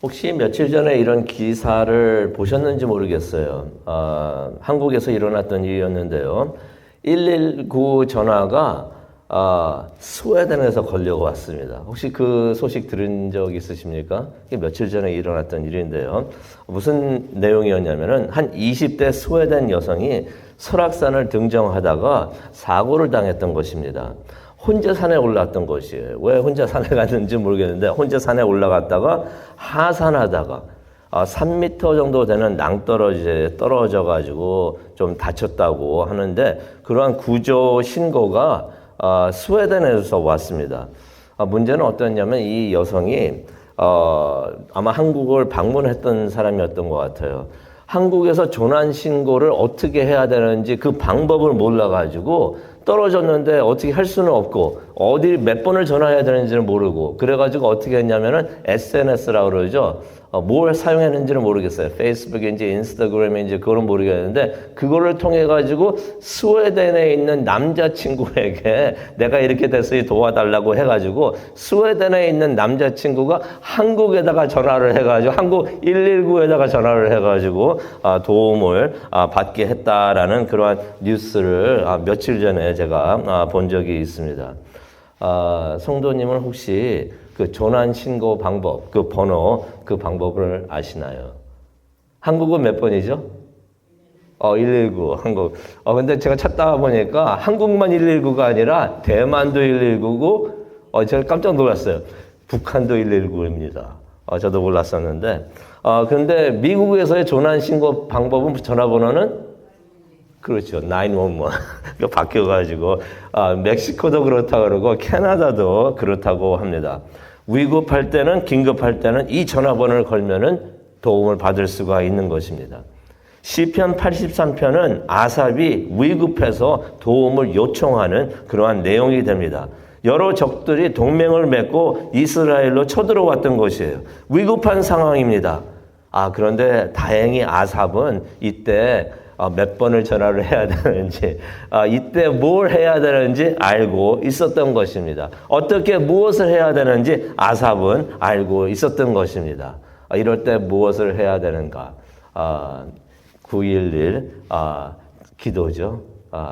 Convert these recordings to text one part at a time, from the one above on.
혹시 며칠 전에 이런 기사를 보셨는지 모르겠어요. 한국에서 일어났던 일이었는데요. 119 전화가 스웨덴에서 걸려왔습니다. 혹시 그 소식 들은 적 있으십니까? 이게 며칠 전에 일어났던 일인데요. 무슨 내용이었냐면은 한 20대 스웨덴 여성이 설악산을 등정하다가 사고를 당했던 것입니다. 혼자 산에 올랐던 것이에요. 왜 혼자 산에 갔는지 모르겠는데 혼자 산에 올라갔다가 하산하다가 3m 정도 되는 낭떠러지에 떨어져가지고 좀 다쳤다고 하는데 그러한 구조 신고가 스웨덴에서 왔습니다. 문제는 어떠냐면 이 여성이 아마 한국을 방문했던 사람이었던 것 같아요. 한국에서 조난 신고를 어떻게 해야 되는지 그 방법을 몰라가지고 떨어졌는데 어떻게 할 수는 없고 어디 몇 번을 전화해야 되는지는 모르고 그래가지고 어떻게 했냐면은 SNS라고 그러죠. 뭘 사용했는지는 모르겠어요. 페이스북인지 인스타그램인지 그거는 모르겠는데 그거를 통해 가지고 스웨덴에 있는 남자친구에게 내가 이렇게 됐으니 도와달라고 해가지고 스웨덴에 있는 남자친구가 한국에다가 전화를 해가지고 한국 119에다가 전화를 해가지고 도움을 받게 했다라는 그러한 뉴스를 며칠 전에 제가 본 적이 있습니다. 성도님은 혹시 그 조난 신고 방법, 그 번호, 그 방법을 아시나요? 한국은 몇 번이죠? 119, 한국. 근데 제가 찾다 보니까 한국만 119가 아니라 대만도 119고, 제가 깜짝 놀랐어요. 북한도 119입니다. 저도 몰랐었는데. 근데 미국에서의 조난 신고 방법은 전화번호는 그렇죠. 911. 바뀌어가지고, 멕시코도 그렇다고 그러고, 캐나다도 그렇다고 합니다. 위급할 때는, 긴급할 때는 이 전화번호를 걸면은 도움을 받을 수가 있는 것입니다. 시편 83편은 아삽이 위급해서 도움을 요청하는 그러한 내용이 됩니다. 여러 적들이 동맹을 맺고 이스라엘로 쳐들어왔던 것이에요. 위급한 상황입니다. 그런데 다행히 아삽은 이때 몇 번을 전화를 해야 되는지, 이때 뭘 해야 되는지 알고 있었던 것입니다. 어떻게 무엇을 해야 되는지 아삽은 알고 있었던 것입니다. 이럴 때 무엇을 해야 되는가? 911 기도죠.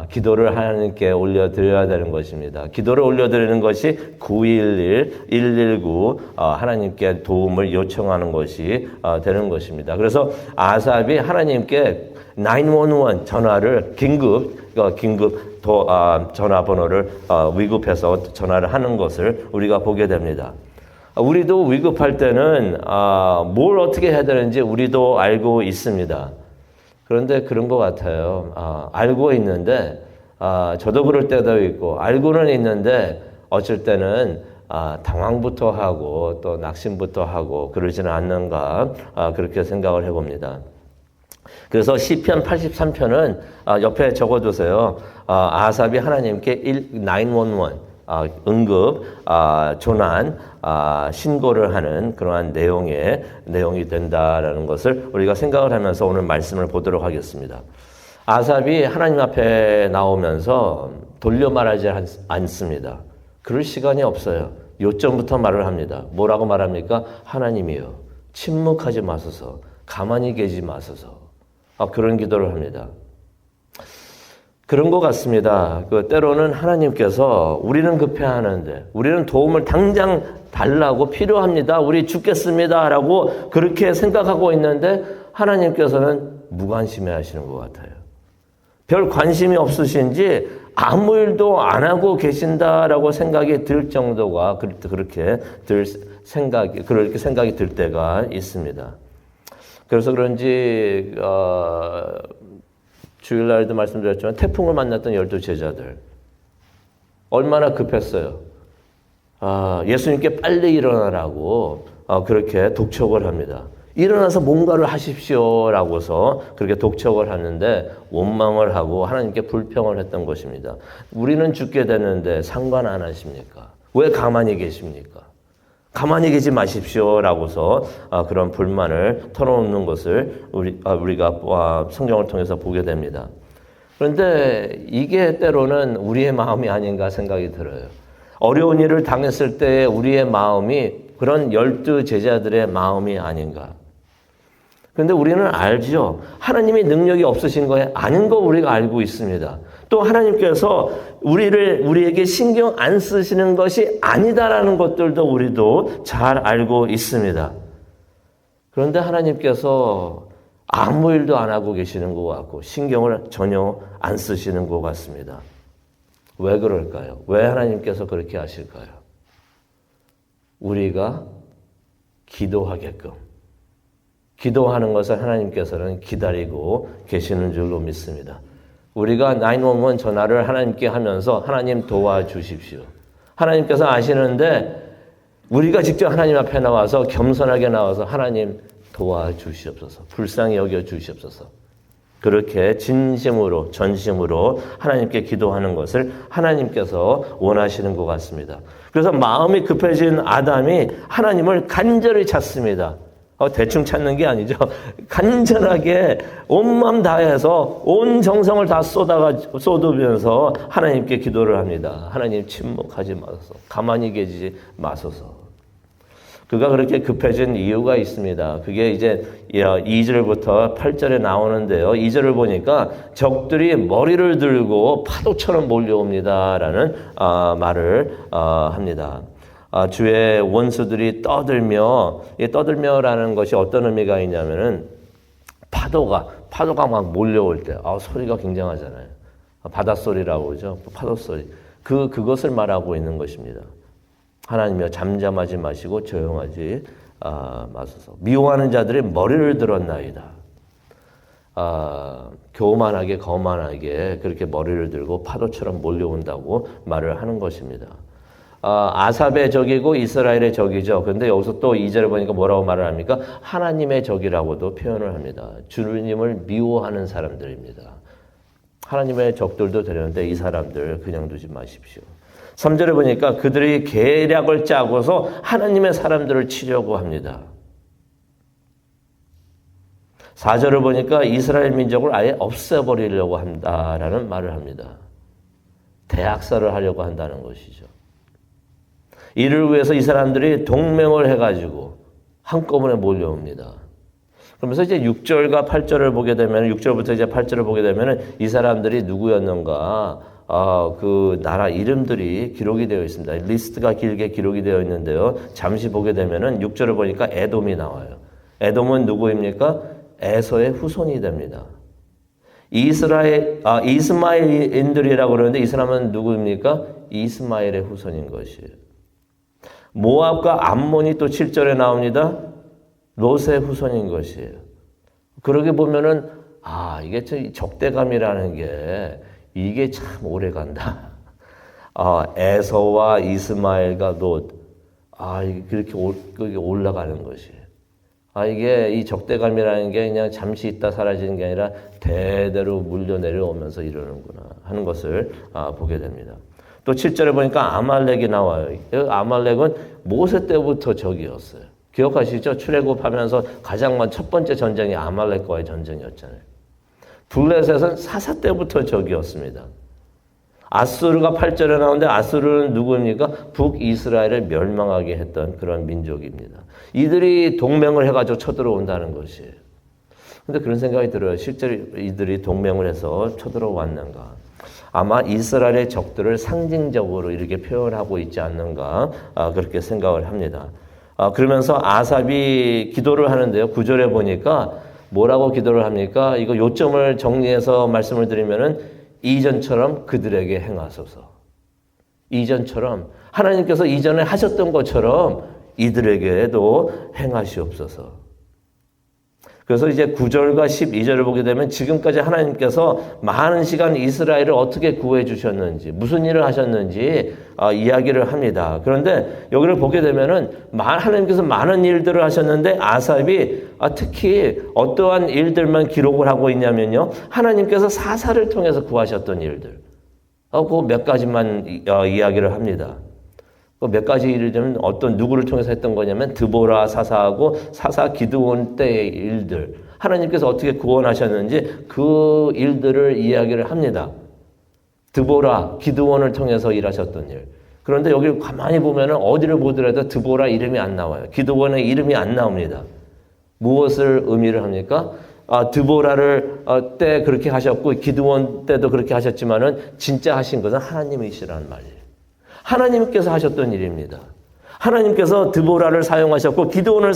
기도를 하나님께 올려드려야 되는 것입니다. 기도를 올려드리는 것이 911, 119 하나님께 도움을 요청하는 것이 되는 것입니다. 그래서 아삽이 하나님께 911 전화를 긴급 전화번호를 위급해서 전화를 하는 것을 우리가 보게 됩니다. 우리도 위급할 때는 뭘 어떻게 해야 되는지 우리도 알고 있습니다. 그런데 그런 것 같아요. 알고 있는데 저도 그럴 때도 있고 알고는 있는데 어쩔 때는 당황부터 하고 또 낙심부터 하고 그러지는 않는가 그렇게 생각을 해봅니다. 그래서 시편 83편은 옆에 적어두세요. 아삽이 하나님께 911 응급 조난 신고를 하는 그러한 내용이 된다라는 것을 우리가 생각을 하면서 오늘 말씀을 보도록 하겠습니다. 아삽이 하나님 앞에 나오면서 돌려 말하지 않습니다. 그럴 시간이 없어요. 요점부터 말을 합니다. 뭐라고 말합니까? 하나님이요, 침묵하지 마소서, 가만히 계지 마소서. 그런 기도를 합니다. 그런 것 같습니다. 때로는 하나님께서 우리는 급해하는데 우리는 도움을 당장 달라고 필요합니다. 우리 죽겠습니다. 라고 그렇게 생각하고 있는데 하나님께서는 무관심해 하시는 것 같아요. 별 관심이 없으신지 아무 일도 안 하고 계신다라고 생각이 들 정도가 그렇게 생각이 들 때가 있습니다. 그래서 그런지 주일날에도 말씀드렸지만 태풍을 만났던 12제자들 얼마나 급했어요. 예수님께 빨리 일어나라고 그렇게 독촉을 합니다. 일어나서 뭔가를 하십시오라고서 그렇게 독촉을 하는데 원망을 하고 하나님께 불평을 했던 것입니다. 우리는 죽게 되는데 상관 안 하십니까? 왜 가만히 계십니까? 가만히 계지 마십시오라고서 그런 불만을 털어놓는 것을 우리가 성경을 통해서 보게 됩니다. 그런데 이게 때로는 우리의 마음이 아닌가 생각이 들어요. 어려운 일을 당했을 때 우리의 마음이 그런 12 제자들의 마음이 아닌가. 그런데 우리는 알죠. 하나님이 능력이 없으신 거에 아닌 거 우리가 알고 있습니다. 또 하나님께서 우리에게 신경 안 쓰시는 것이 아니다라는 것들도 우리도 잘 알고 있습니다. 그런데 하나님께서 아무 일도 안 하고 계시는 것 같고 신경을 전혀 안 쓰시는 것 같습니다. 왜 그럴까요? 왜 하나님께서 그렇게 하실까요? 우리가 기도하게끔. 기도하는 것을 하나님께서는 기다리고 계시는 줄로 믿습니다. 우리가 911 전화를 하나님께 하면서 하나님 도와주십시오. 하나님께서 아시는데 우리가 직접 하나님 앞에 나와서 겸손하게 나와서 하나님 도와주시옵소서. 불쌍히 여겨주시옵소서. 그렇게 진심으로 전심으로 하나님께 기도하는 것을 하나님께서 원하시는 것 같습니다. 그래서 마음이 급해진 아담이 하나님을 간절히 찾습니다. 대충 찾는 게 아니죠. 간절하게 온 마음 다해서 온 정성을 다 쏟으면서 하나님께 기도를 합니다. 하나님 침묵하지 마소서. 가만히 계시지 마소서. 그가 그렇게 급해진 이유가 있습니다. 그게 이제 2절부터 8절에 나오는데요. 2절을 보니까 적들이 머리를 들고 파도처럼 몰려옵니다라는 말을 합니다. 주의 원수들이 떠들며라는 것이 어떤 의미가 있냐면은 파도가 막 몰려올 때, 소리가 굉장하잖아요. 바닷소리라고 그러죠. 파도소리. 그것을 말하고 있는 것입니다. 하나님이여 잠잠하지 마시고 조용하지 마소서. 미워하는 자들이 머리를 들었나이다. 교만하게 거만하게 그렇게 머리를 들고 파도처럼 몰려온다고 말을 하는 것입니다. 아삽의 적이고 이스라엘의 적이죠. 그런데 여기서 또 2절을 보니까 뭐라고 말을 합니까? 하나님의 적이라고도 표현을 합니다. 주님을 미워하는 사람들입니다. 하나님의 적들도 되려는데 이 사람들 그냥 두지 마십시오. 3절에 보니까 그들이 계략을 짜고서 하나님의 사람들을 치려고 합니다. 4절을 보니까 이스라엘 민족을 아예 없애버리려고 한다라는 말을 합니다. 대학살을 하려고 한다는 것이죠. 이를 위해서 이 사람들이 동맹을 해가지고 한꺼번에 몰려옵니다. 그러면서 이제 6절과 8절을 보게 되면 6절부터 이제 8절을 보게 되면 이 사람들이 누구였는가? 그 나라 이름들이 기록이 되어 있습니다. 리스트가 길게 기록이 되어 있는데요. 잠시 보게 되면은 6절을 보니까 에돔이 나와요. 에돔은 누구입니까? 에서의 후손이 됩니다. 이스마엘인들이라고 그러는데 이 사람은 누구입니까? 이스마엘의 후손인 것이에요. 모압과 암몬이 또 7절에 나옵니다. 롯의 후손인 것이에요. 그러게 보면은 이게 적대감이라는 게 이게 참 오래 간다. 에서와 이스마엘과 롯, 이게 그렇게 올라가는 것이에요. 이게 이 적대감이라는 게 그냥 잠시 있다 사라지는 게 아니라 대대로 물려 내려오면서 이러는구나 하는 것을 보게 됩니다. 또 7절에 보니까 아말렉이 나와요. 아말렉은 모세 때부터 적이었어요. 기억하시죠? 출애굽하면서 가장 첫 번째 전쟁이 아말렉과의 전쟁이었잖아요. 블레셋은 사사 때부터 적이었습니다. 아수르가 8절에 나오는데 아수르는 누구입니까? 북이스라엘을 멸망하게 했던 그런 민족입니다. 이들이 동맹을 해가지고 쳐들어온다는 것이에요. 근데 그런 생각이 들어요. 실제로 이들이 동맹을 해서 쳐들어왔는가? 아마 이스라엘의 적들을 상징적으로 이렇게 표현하고 있지 않는가? 그렇게 생각을 합니다. 그러면서 아삽이 기도를 하는데요. 9절에 보니까 뭐라고 기도를 합니까? 이거 요점을 정리해서 말씀을 드리면은 이전처럼 그들에게 행하소서. 이전처럼 하나님께서 이전에 하셨던 것처럼 이들에게도 행하시옵소서. 그래서 이제 9절과 12절을 보게 되면 지금까지 하나님께서 많은 시간 이스라엘을 어떻게 구해 주셨는지, 무슨 일을 하셨는지 이야기를 합니다. 그런데 여기를 보게 되면은 하나님께서 많은 일들을 하셨는데 아삽이 특히 어떠한 일들만 기록을 하고 있냐면요. 하나님께서 사사를 통해서 구하셨던 일들. 그 몇 가지만 이야기를 합니다. 몇 가지 일을 좀 누구를 통해서 했던 거냐면 드보라 사사하고 사사 기드온 때의 일들. 하나님께서 어떻게 구원하셨는지 그 일들을 이야기를 합니다. 드보라, 기드온을 통해서 일하셨던 일. 그런데 여기 가만히 보면은 어디를 보더라도 드보라 이름이 안 나와요. 기드온의 이름이 안 나옵니다. 무엇을 의미를 합니까? 드보라를 때 그렇게 하셨고 기드온 때도 그렇게 하셨지만은 진짜 하신 것은 하나님이시라는 말이에요. 하나님께서 하셨던 일입니다. 하나님께서 드보라를 사용하셨고 기드온을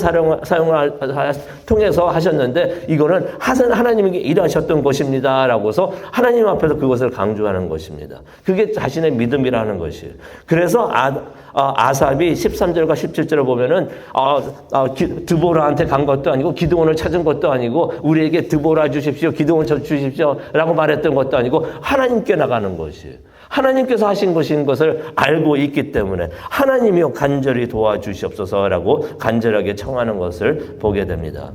통해서 하셨는데 이거는 하나님이 일하셨던 것입니다라고서 하나님 앞에서 그것을 강조하는 것입니다. 그게 자신의 믿음이라는 것이에요. 그래서 아삽이 13절과 17절을 보면은 드보라한테 간 것도 아니고 기드온을 찾은 것도 아니고 우리에게 드보라 주십시오, 기드온 주십시오라고 말했던 것도 아니고 하나님께 나가는 것이에요. 하나님께서 하신 것인 것을 알고 있기 때문에 하나님이여 간절히 도와주시옵소서라고 간절하게 청하는 것을 보게 됩니다.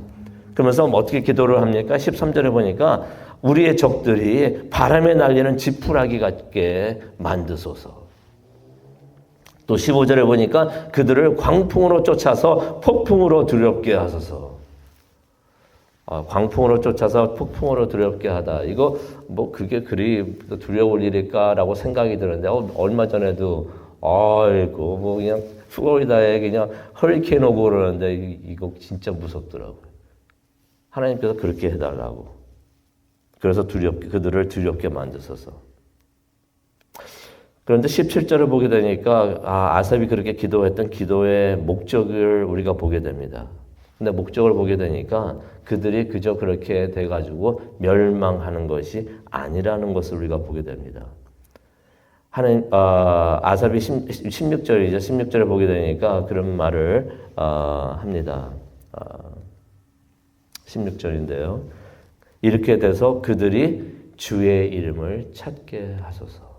그러면서 어떻게 기도를 합니까? 13절에 보니까 우리의 적들이 바람에 날리는 지푸라기 같게 만드소서. 또 15절에 보니까 그들을 광풍으로 쫓아서 폭풍으로 두렵게 하소서. 광풍으로 쫓아서 폭풍으로 두렵게 하다. 이거 뭐 그게 그리 두려울 일일까라고 생각이 드는데 얼마 전에도 아이고 뭐 그냥 플로리다에 그냥 허리케인 오고 그러는데 이거 진짜 무섭더라고요. 하나님께서 그렇게 해달라고. 그래서 그들을 두렵게 만드셔서. 그런데 17절을 보게 되니까 아삽이 그렇게 기도했던 기도의 목적을 우리가 보게 됩니다. 근데 목적을 보게 되니까 그들이 그저 그렇게 돼가지고 멸망하는 것이 아니라는 것을 우리가 보게 됩니다. 아삽이 16절이죠. 16절을 보게 되니까 그런 말을 합니다. 16절인데요. 이렇게 돼서 그들이 주의 이름을 찾게 하소서.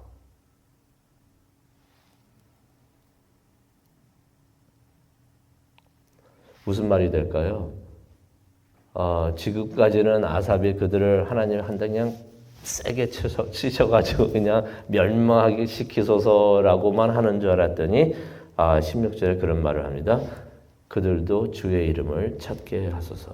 무슨 말이 될까요? 지금까지는 아삽이 그들을 하나님한테 그냥 세게 치셔가지고 그냥 멸망하게 시키소서라고만 하는 줄 알았더니 16절에 그런 말을 합니다. 그들도 주의 이름을 찾게 하소서.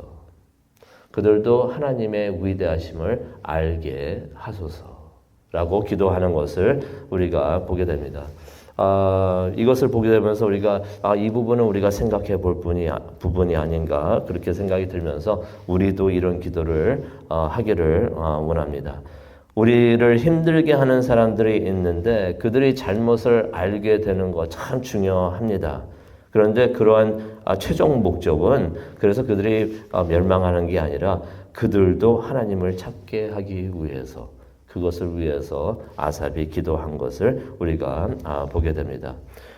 그들도 하나님의 위대하심을 알게 하소서라고 기도하는 것을 우리가 보게 됩니다. 이것을 보게 되면서 우리가 이 부분은 우리가 생각해 볼 부분이 아닌가 그렇게 생각이 들면서 우리도 이런 기도를 하기를 원합니다. 우리를 힘들게 하는 사람들이 있는데 그들이 잘못을 알게 되는 거 참 중요합니다. 그런데 그러한 최종 목적은 그래서 그들이 멸망하는 게 아니라 그들도 하나님을 찾게 하기 위해서 그것을 위해서 아삽이 기도한 것을 우리가 보게 됩니다.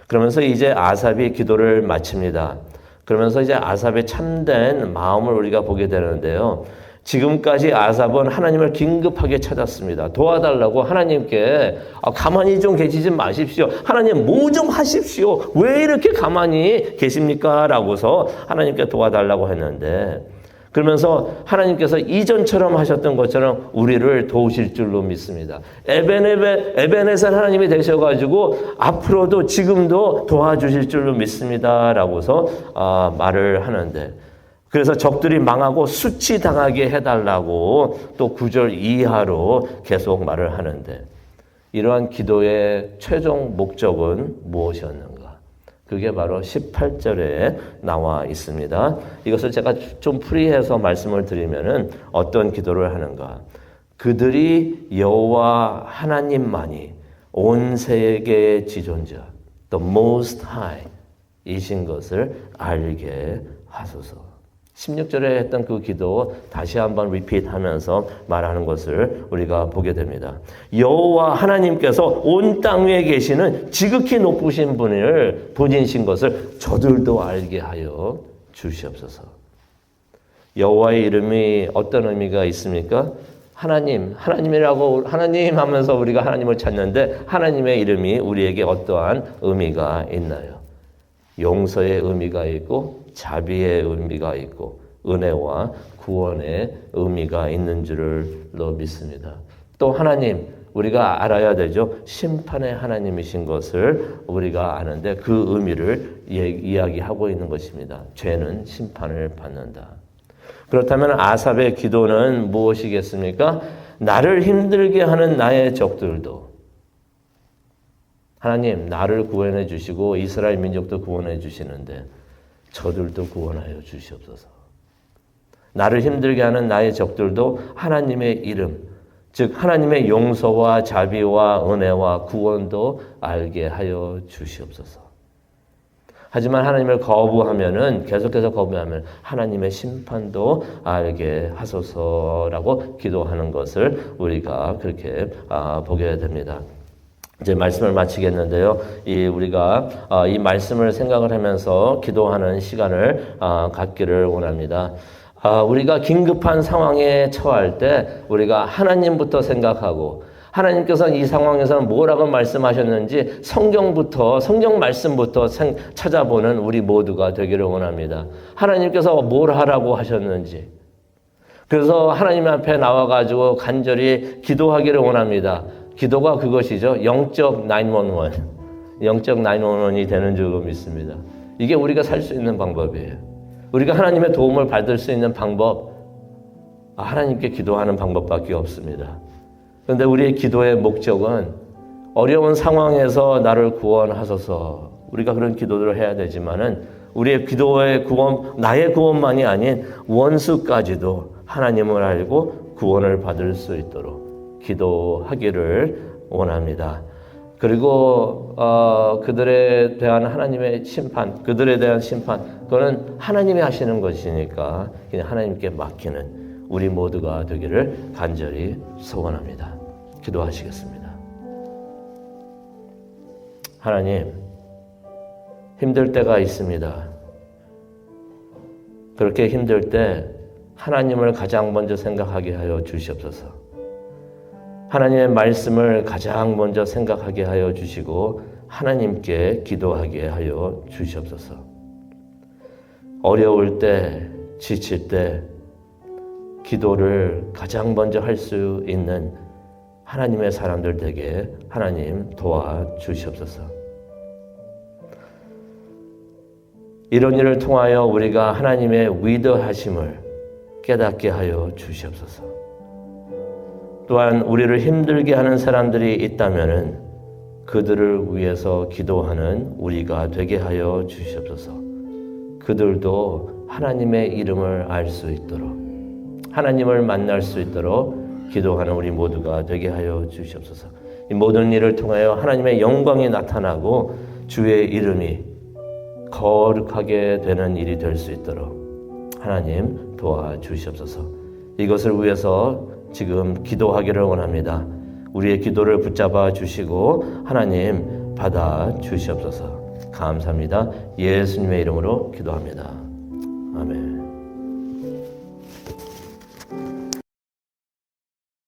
그러면서 이제 아삽이 기도를 마칩니다. 그러면서 이제 아삽의 참된 마음을 우리가 보게 되는데요. 지금까지 아삽은 하나님을 긴급하게 찾았습니다. 도와달라고 하나님께 가만히 좀 계시지 마십시오. 하나님 뭐 좀 하십시오. 왜 이렇게 가만히 계십니까? 라고서 하나님께 도와달라고 했는데 그러면서 하나님께서 이전처럼 하셨던 것처럼 우리를 도우실 줄로 믿습니다. 에베네셀 하나님이 되셔가지고 앞으로도 지금도 도와주실 줄로 믿습니다. 라고서 말을 하는데 그래서 적들이 망하고 수치당하게 해달라고 또 9절 이하로 계속 말을 하는데 이러한 기도의 최종 목적은 무엇이었는가? 그게 바로 18절에 나와 있습니다. 이것을 제가 좀 풀이해서 말씀을 드리면은 어떤 기도를 하는가? 그들이 여호와 하나님만이 온 세계의 지존자, the Most High 이신 것을 알게 하소서. 16절에 했던 그 기도 다시 한번 리핏하면서 말하는 것을 우리가 보게 됩니다. 여호와 하나님께서 온 땅 위에 계시는 지극히 높으신 분이신 것을 저들도 알게 하여 주시옵소서. 여호와의 이름이 어떤 의미가 있습니까? 하나님이라고 하나님 하면서 우리가 하나님을 찾는데 하나님의 이름이 우리에게 어떠한 의미가 있나요? 용서의 의미가 있고 자비의 의미가 있고 은혜와 구원의 의미가 있는 줄로 믿습니다. 또 하나님 우리가 알아야 되죠. 심판의 하나님이신 것을 우리가 아는데 그 의미를 이야기하고 있는 것입니다. 죄는 심판을 받는다. 그렇다면 아삽의 기도는 무엇이겠습니까? 나를 힘들게 하는 나의 적들도 하나님, 나를 구원해 주시고 이스라엘 민족도 구원해 주시는데 저들도 구원하여 주시옵소서. 나를 힘들게 하는 나의 적들도 하나님의 이름, 즉 하나님의 용서와 자비와 은혜와 구원도 알게 하여 주시옵소서. 하지만 하나님을 거부하면은, 계속해서 거부하면 하나님의 심판도 알게 하소서라고 기도하는 것을 우리가 그렇게 보게 됩니다. 이제 말씀을 마치겠는데요. 우리가 이 말씀을 생각을 하면서 기도하는 시간을 갖기를 원합니다. 우리가 긴급한 상황에 처할 때 우리가 하나님부터 생각하고, 하나님께서는 이 상황에서는 뭐라고 말씀하셨는지 성경 말씀부터 찾아보는 우리 모두가 되기를 원합니다. 하나님께서 뭘 하라고 하셨는지. 그래서 하나님 앞에 나와가지고 간절히 기도하기를 원합니다. 기도가 그것이죠. 영적 911. 영적 911이 되는 줄 믿습니다. 이게 우리가 살 수 있는 방법이에요. 우리가 하나님의 도움을 받을 수 있는 방법, 하나님께 기도하는 방법밖에 없습니다. 그런데 우리의 기도의 목적은 어려운 상황에서 나를 구원하소서, 우리가 그런 기도를 해야 되지만은 우리의 기도의 구원, 나의 구원만이 아닌 원수까지도 하나님을 알고 구원을 받을 수 있도록 기도하기를 원합니다. 그리고 그들에 대한 하나님의 심판, 그거는 하나님이 하시는 것이니까 그냥 하나님께 맡기는 우리 모두가 되기를 간절히 소원합니다. 기도하시겠습니다. 하나님, 힘들 때가 있습니다. 그렇게 힘들 때 하나님을 가장 먼저 생각하게 하여 주시옵소서. 하나님의 말씀을 가장 먼저 생각하게 하여 주시고 하나님께 기도하게 하여 주시옵소서. 어려울 때, 지칠 때 기도를 가장 먼저 할 수 있는 하나님의 사람들 되게 하나님 도와주시옵소서. 이런 일을 통하여 우리가 하나님의 위대하심을 깨닫게 하여 주시옵소서. 또한 우리를 힘들게 하는 사람들이 있다면은 그들을 위해서 기도하는 우리가 되게 하여 주시옵소서. 그들도 하나님의 이름을 알 수 있도록, 하나님을 만날 수 있도록 기도하는 우리 모두가 되게 하여 주시옵소서. 이 모든 일을 통하여 하나님의 영광이 나타나고 주의 이름이 거룩하게 되는 일이 될 수 있도록 하나님 도와주시옵소서. 이것을 위해서 지금 기도하기를 원합니다. 우리의 기도를 붙잡아 주시고 하나님 받아 주시옵소서. 감사합니다. 예수님의 이름으로 기도합니다. 아멘.